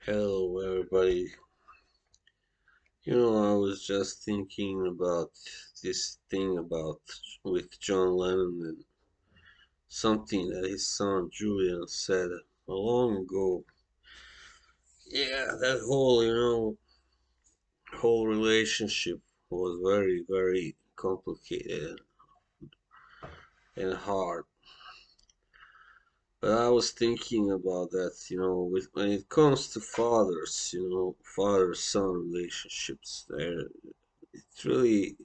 Hello, everybody. I was just thinking about this thing about with John Lennon and something that his son Julian said long ago. Yeah, that whole relationship was very, very complicated and hard. But I was thinking about that, when it comes to fathers, father-son relationships, it's really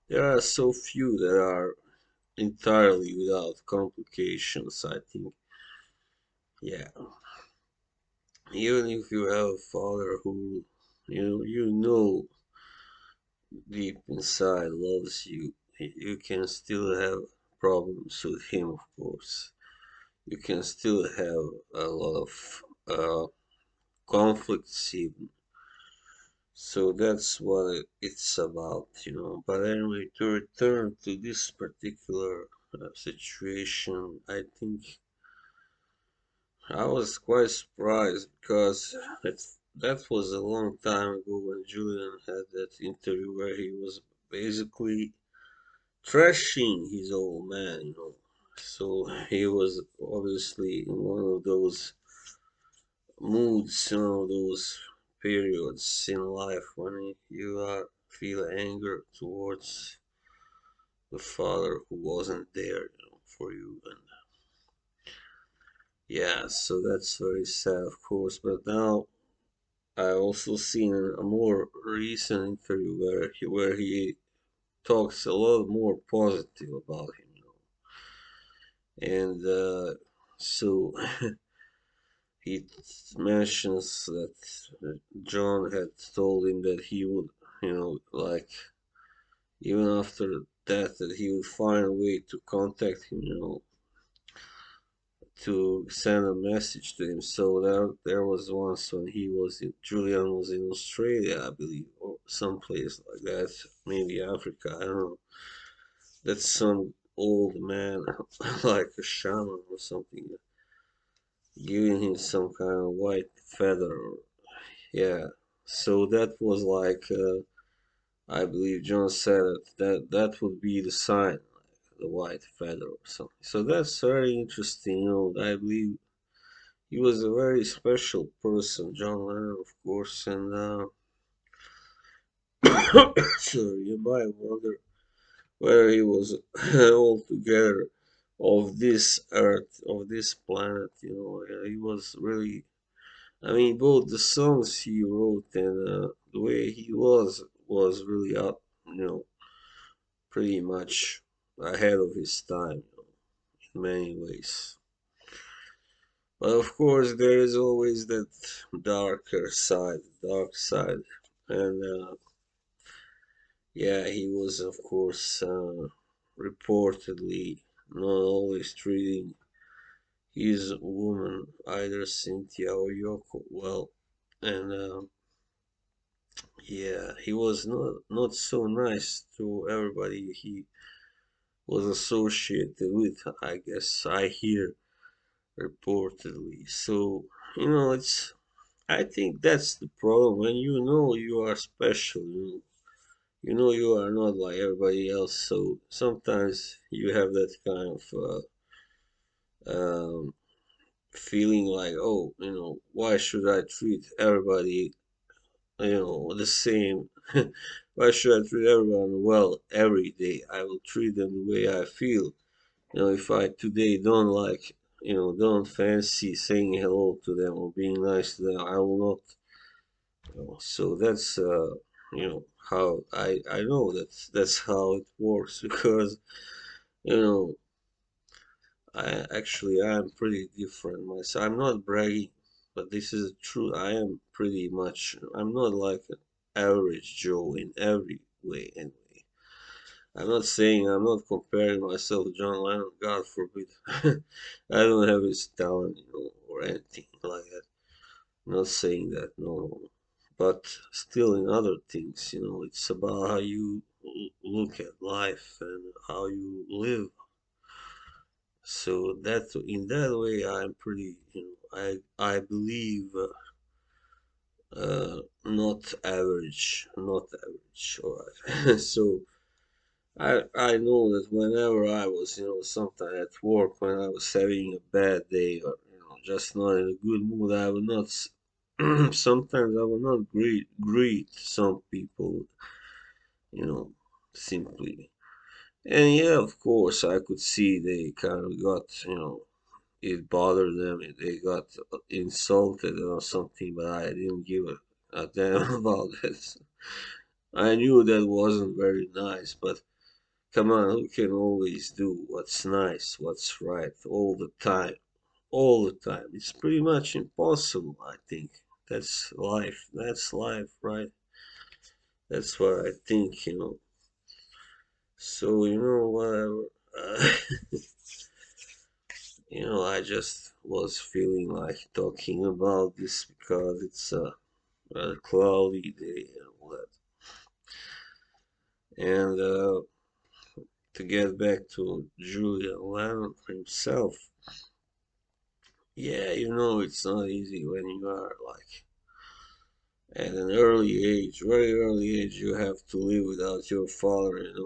there are so few that are entirely without complications. I think, yeah, even if you have a father who, you know deep inside loves you, you can still have problems with him, of course. You can still have a lot of conflicts, even. So that's what it's about. But anyway, to return to this particular situation, I think I was quite surprised because that was a long time ago when Julian had that interview where he was basically trashing his old man. So he was obviously in one of those moods, those periods in life when you are feel anger towards the father who wasn't there, for you. And yeah, so that's very sad, of course. But now I also seen a more recent interview where he talks a lot more positive about him. And so he mentions that John had told him that he would, like even after death, that he would find a way to contact him, to send a message to him. So there was once when Julian was in Australia, I believe, or someplace like that, maybe Africa. I don't know. That's some old man, like a shaman or something, giving him some kind of white feather. Yeah. So that was like, I believe John said that would be the sign, the white feather or something. So that's very interesting. I believe he was a very special person, John Lennon, of course, and so you might wonder whether he was altogether of this earth, of this planet. He was really. I mean, both the songs he wrote and the way he was really up, pretty much ahead of his time, in many ways. But of course, there is always that dark side, and yeah, he was, of course, reportedly not always treating his woman, either Cynthia or Yoko, well, and yeah, he was not so nice to everybody he was associated with. I guess I hear reportedly. So it's. I think that's the problem when you know you are special. You know you are not like everybody else. So sometimes you have that kind of feeling like, oh, why should I treat everybody, the same? Why should I treat everyone well every day? I will treat them the way I feel. If I today don't like, don't fancy saying hello to them or being nice to them, I will not. So that's how I know that's how it works because you know I am pretty different myself. I'm not bragging, but this is true. I am pretty much. I'm not like an average Joe in every way. Anyway, I'm not saying I'm not comparing myself to John Lennon. God forbid. I don't have his talent, or anything like that. I'm not saying that. No. But still, in other things, it's about how you look at life and how you live. So that in that way, I'm pretty. I believe not average, not average. All right. So I know that whenever I was, sometime at work when I was having a bad day or just not in a good mood, I would not. Sometimes I would not greet some people, you know, simply. And yeah, of course, I could see they kind of got, it bothered them. They got insulted or something, but I didn't give a damn about it. I knew that wasn't very nice, but come on, who can always do what's nice, what's right all the time? All the time. It's pretty much impossible, I think. That's life. That's life, right? That's what I think. So, whatever. Uh, I just was feeling like talking about this because it's a rather cloudy day and all that. And to get back to Julian Lennon himself, yeah, it's not easy when you are like at an early age, very early age, you have to live without your father. And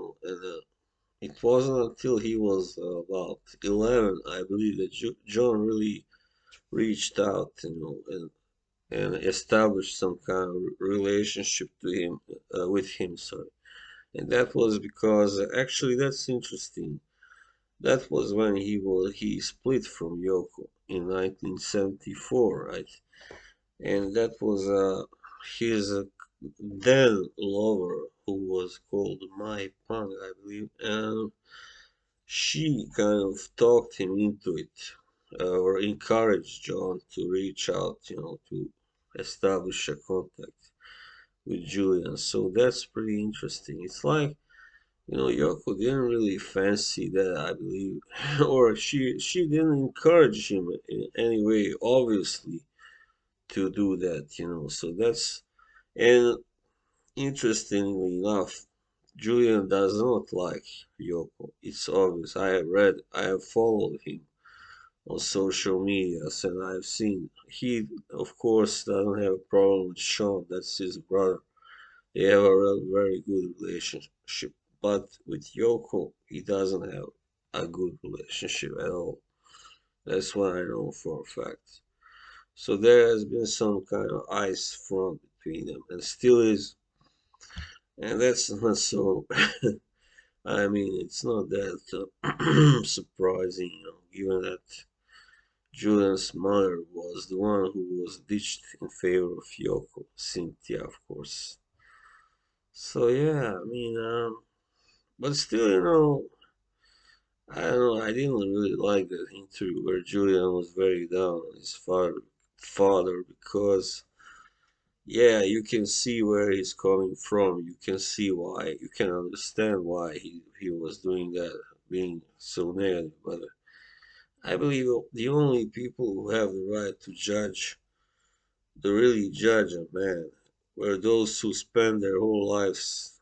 it wasn't until he was about 11, I believe, that John really reached out, and established some kind of relationship with him, sorry. And that was because actually that's interesting. That was when he split from Yoko in 1974, right? And that was his then lover, who was called Mai Pang, I believe, and she kind of talked him into it, or encouraged John to reach out, to establish a contact with Julian. So that's pretty interesting. It's like, Yoko didn't really fancy that, I believe, or she didn't encourage him in any way, obviously, to do that. So that's, and interestingly enough, Julian does not like Yoko. It's obvious. I have followed him on social medias, and I've seen he, of course, doesn't have a problem with Sean. That's his brother. They have a very good relationship. But with Yoko, he doesn't have a good relationship at all. That's what I know for a fact. So there has been some kind of ice front between them, and still is. And that's not so. I mean, it's not that surprising, given that Julian's mother was the one who was ditched in favor of Yoko, Cynthia, of course. So yeah, I mean, but still, I don't know. I didn't really like that interview where Julian was very down on his father because, yeah, you can see where he's coming from. You can see why. You can understand why he was doing that, being so negative. But I believe the only people who have the right to really judge a man, were those who spend their whole lives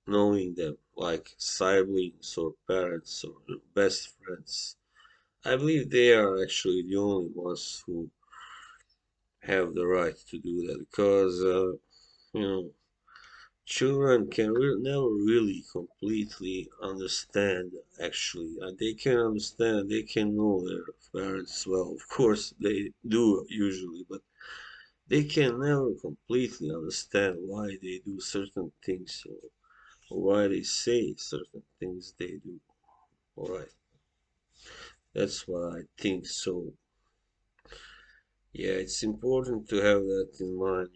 knowing them, like siblings or parents or best friends. I believe they are actually the only ones who have the right to do that because, you know, children can never really completely understand, actually. They can understand, they can know their parents well. Of course, they do usually, but they can never completely understand why they do certain things, or why they say certain things they do. All right, that's what I think. So, yeah, it's important to have that in mind.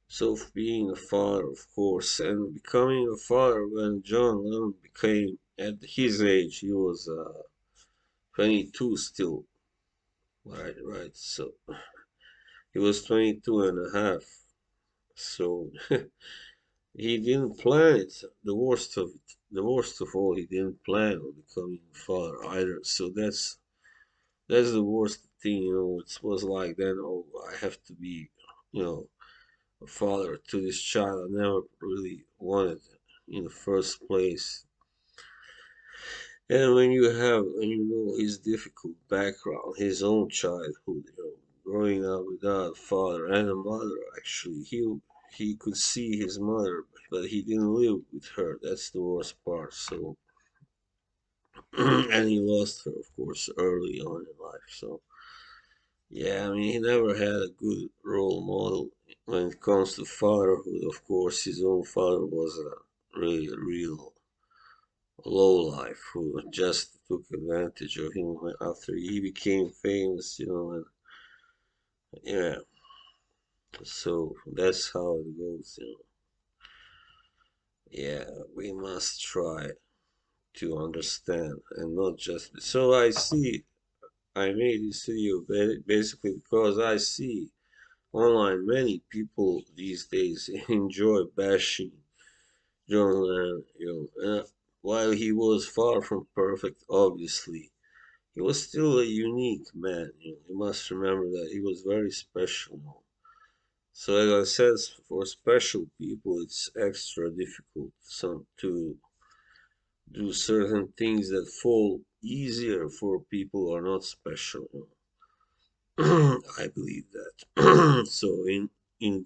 So, being a father, of course, and becoming a father when John Lennon became, at his age, he was 22 still. Right, right. So, he was 22 and a half. So, he didn't plan it. The worst of it, the worst of all, he didn't plan on becoming a father either. So that's the worst thing. It was like then, oh, I have to be, you know, a father to this child I never really wanted in the first place. And when you know his difficult background, his own childhood, growing up without a father and a mother, actually, he could see his mother, but he didn't live with her. That's the worst part. So, and he lost her, of course, early on in life. So, yeah, I mean, he never had a good role model when it comes to fatherhood. Of course, his own father was a really real low life who just took advantage of him after he became famous, and yeah, so that's how it goes. Yeah, we must try to understand and not just. So I made this video basically because I see online many people these days enjoy bashing John Lennon, while he was far from perfect, obviously. He was still a unique man. You must remember that he was very special. So, as I said, for special people, it's extra difficult to do certain things that fall easier for people who are not special. I believe that. So, in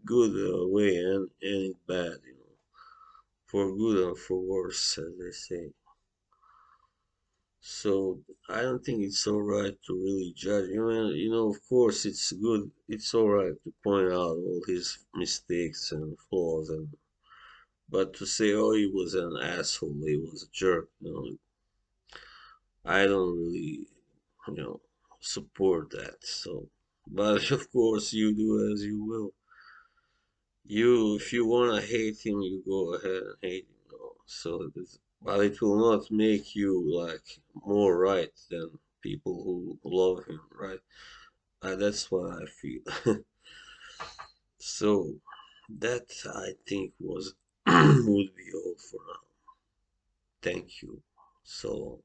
good way and in bad, for good and for worse, as they say. So I don't think it's all right to really judge. Of course, it's good. It's all right to point out all his mistakes and flaws, but to say, "Oh, he was an asshole, he was a jerk," I don't really, you know, support that. So, but of course, you do as you will. If you wanna hate him, you go ahead and hate him. But it will not make you like more right than people who love him, right? That's what I feel. So that I think was would be all for now. Thank you. So